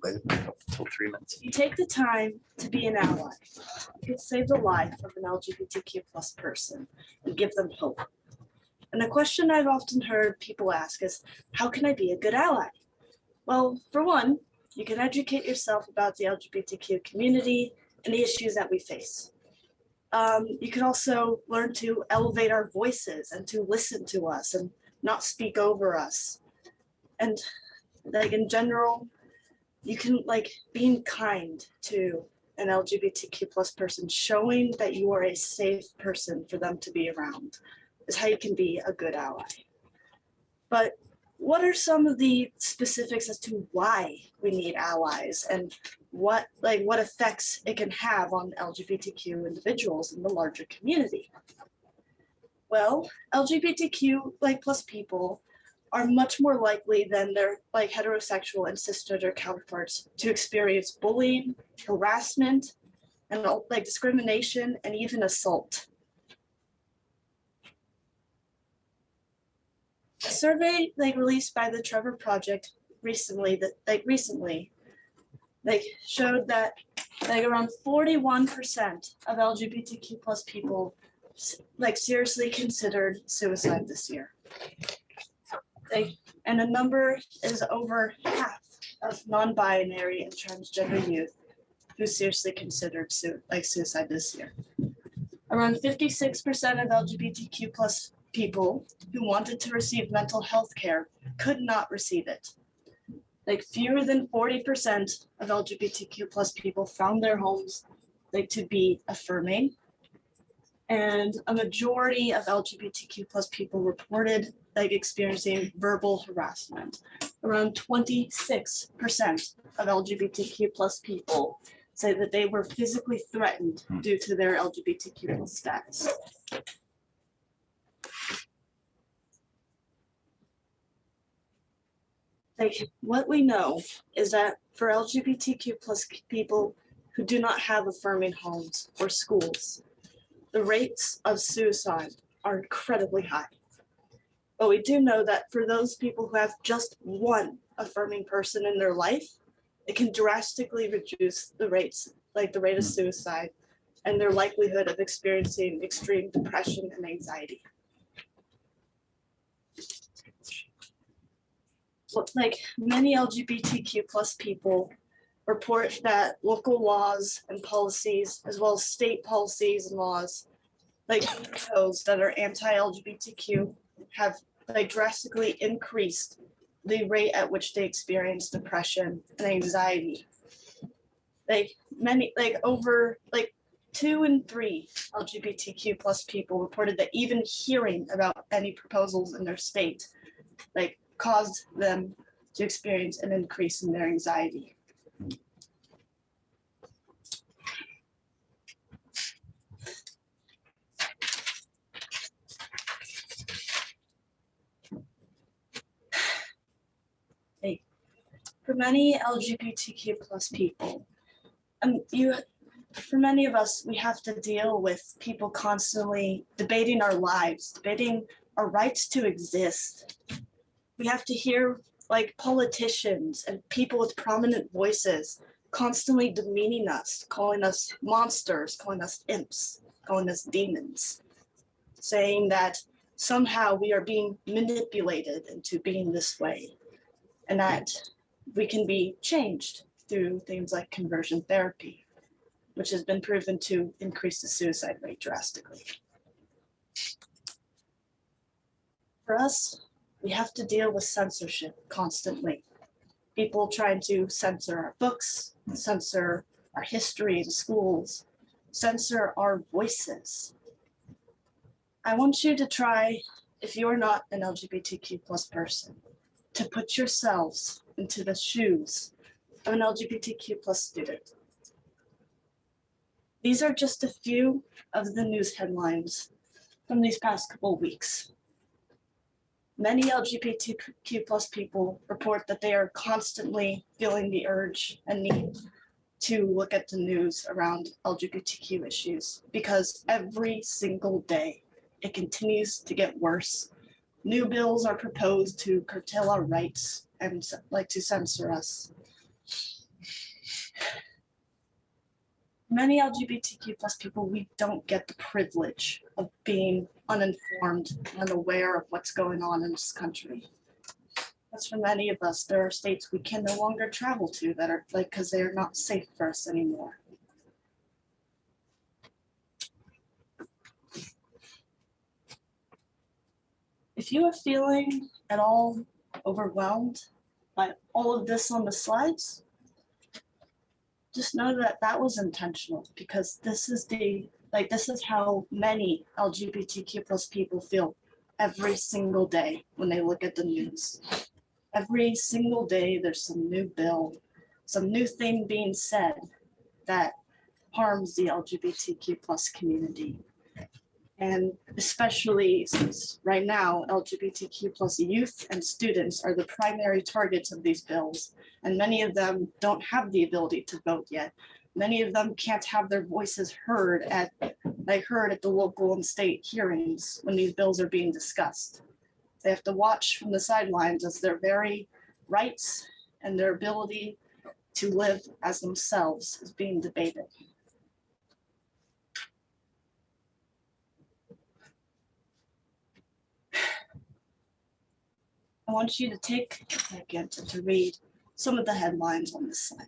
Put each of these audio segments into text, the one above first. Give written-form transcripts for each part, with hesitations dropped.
Until 3 minutes. You take the time to be an ally. You can save the life of an LGBTQ plus person and give them hope. And the question I've often heard people ask is, how can I be a good ally? Well, for one, you can educate yourself about the LGBTQ community and the issues that we face. You can also learn to elevate our voices and to listen to us and not speak over us. And like in general, you can being kind to an LGBTQ plus person, showing that you are a safe person for them to be around is how you can be a good ally. But what are some of the specifics as to why we need allies and what effects it can have on LGBTQ individuals in the larger community? Well, LGBTQ plus people are much more likely than their heterosexual and cisgender counterparts to experience bullying, harassment, and discrimination and even assault. A survey released by the Trevor Project recently showed that around 41% of LGBTQ plus people seriously considered suicide this year. And the number is over half of non-binary and transgender youth who seriously considered suicide this year. Around 56% of LGBTQ plus people who wanted to receive mental health care could not receive it. Fewer than 40% of LGBTQ plus people found their homes to be affirming. And a majority of LGBTQ plus people reported experiencing verbal harassment. Around 26% of LGBTQ plus people say that they were physically threatened due to their LGBTQ plus status. What we know is that for LGBTQ plus people who do not have affirming homes or schools, the rates of suicide are incredibly high. But we do know that for those people who have just one affirming person in their life, it can drastically reduce the rates, the rate of suicide and their likelihood of experiencing extreme depression and anxiety. Many LGBTQ plus people report that local laws and policies, as well as state policies and laws, those that are anti-LGBTQ, have drastically increased the rate at which they experience depression and anxiety. Over 2 in 3 LGBTQ plus people reported that even hearing about any proposals in their state caused them to experience an increase in their anxiety. For many LGBTQ plus people, for many of us, we have to deal with people constantly debating our lives, debating our rights to exist. We have to hear politicians and people with prominent voices constantly demeaning us, calling us monsters, calling us imps, calling us demons, saying that somehow we are being manipulated into being this way, and that we can be changed through things like conversion therapy, which has been proven to increase the suicide rate drastically. For us, we have to deal with censorship constantly. People trying to censor our books, censor our history in schools, censor our voices. I want you to try, if you're not an LGBTQ plus person, to put yourselves into the shoes of an LGBTQ plus student. These are just a few of the news headlines from these past couple weeks. Many LGBTQ plus people report that they are constantly feeling the urge and need to look at the news around LGBTQ issues because every single day it continues to get worse. New bills are proposed to curtail our rights. and like to censor us. Many LGBTQ plus people, we don't get the privilege of being uninformed and unaware of what's going on in this country. As for many of us, there are states we can no longer travel to that are like, because they are not safe for us anymore. If you are feeling at all overwhelmed by all of this on the slides, just know that that was intentional, because this is how many LGBTQ plus people feel every single day when they look at the news. Every single day there's some new bill, some new thing being said that harms the LGBTQ plus community. And especially since right now, LGBTQ plus youth and students are the primary targets of these bills, and many of them don't have the ability to vote yet. Many of them can't have their voices heard at the local and state hearings when these bills are being discussed. They have to watch from the sidelines as their very rights and their ability to live as themselves is being debated. I want you to take a second to read some of the headlines on this slide.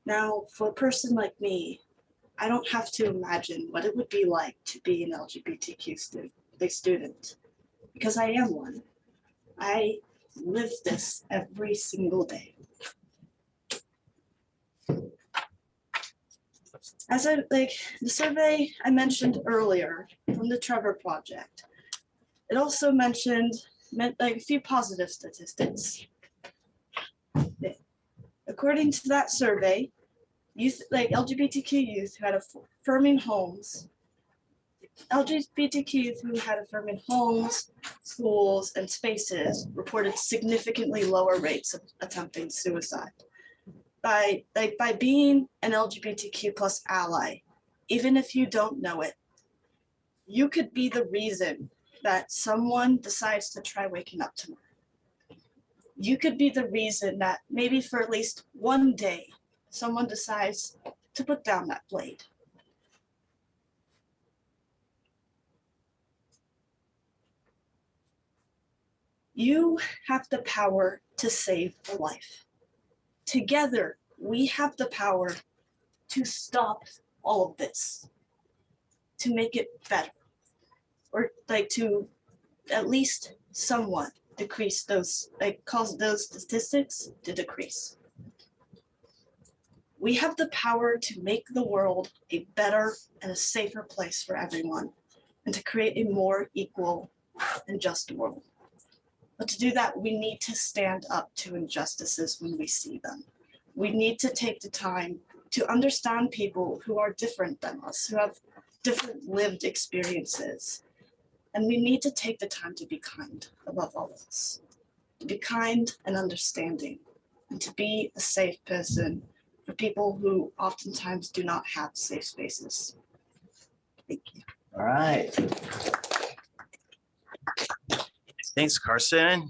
Now, for a person like me, I don't have to imagine what it would be like to be an LGBTQ student, because I am one. I live this every single day. As the survey I mentioned earlier from the Trevor Project, it also mentioned a few positive statistics. According to that survey, youth, LGBTQ youth who had affirming homes, schools, and spaces reported significantly lower rates of attempting suicide. By being an LGBTQ plus ally, even if you don't know it, you could be the reason that someone decides to try waking up tomorrow. You could be the reason that maybe for at least one day, someone decides to put down that blade. You have the power to save a life. Together, we have the power to stop all of this, to make it better, or to at least somewhat decrease those, cause those statistics to decrease. We have the power to make the world a better and a safer place for everyone, and to create a more equal and just world. But to do that, we need to stand up to injustices when we see them. We need to take the time to understand people who are different than us, who have different lived experiences. And we need to take the time to be kind above all else, to be kind and understanding, and to be a safe person for people who oftentimes do not have safe spaces. Thank you. All right. Thanks, Karsen.